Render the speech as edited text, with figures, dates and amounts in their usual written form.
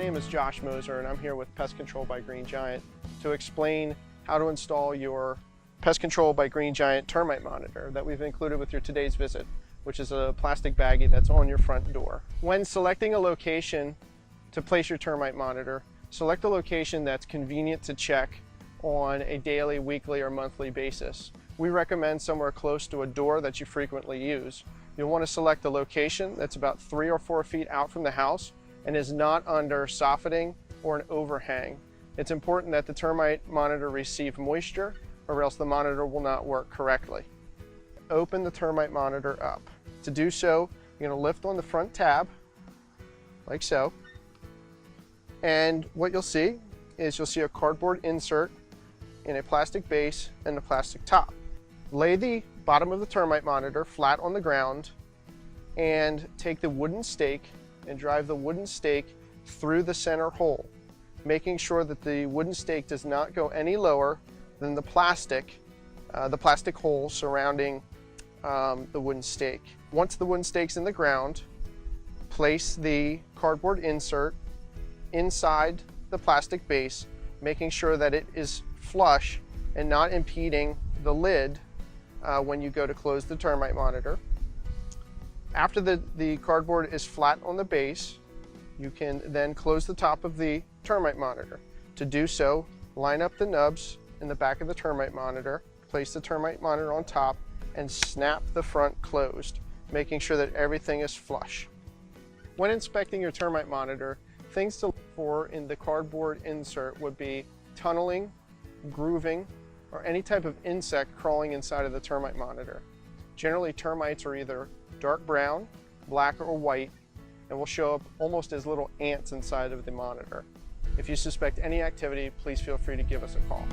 name is Josh Moser and I'm here with Pest Control by Green Giant to explain how to install your Pest Control by Green Giant Termite Monitor that we've included with your today's visit, which is a plastic baggie that's on your front door. When selecting a location to place your termite monitor, select a location that's convenient to check on a daily, weekly, or monthly basis. We recommend somewhere close to a door that you frequently use. You'll want to select a location that's about 3 or 4 feet out from the house and is not under soffitting or an overhang. It's important that the termite monitor receive moisture or else the monitor will not work correctly. Open the termite monitor up. To do so, you're going to lift on the front tab, like so. And what you'll see is you'll see a cardboard insert in a plastic base and a plastic top. Lay the bottom of the termite monitor flat on the ground and take the wooden stake and drive the wooden stake through the center hole, making sure that the wooden stake does not go any lower than the plastic hole surrounding the wooden stake. Once the wooden stake's in the ground, place the cardboard insert inside the plastic base, making sure that it is flush and not impeding the lid when you go to close the termite monitor. After the cardboard is flat on the base, you can then close the top of the termite monitor. To do so, line up the nubs in the back of the termite monitor, place the termite monitor on top, and snap the front closed, making sure that everything is flush. When inspecting your termite monitor, things to look for in the cardboard insert would be tunneling, grooving, or any type of insect crawling inside of the termite monitor. Generally, termites are either dark brown, black, or white, and will show up almost as little ants inside of the monitor. If you suspect any activity, please feel free to give us a call.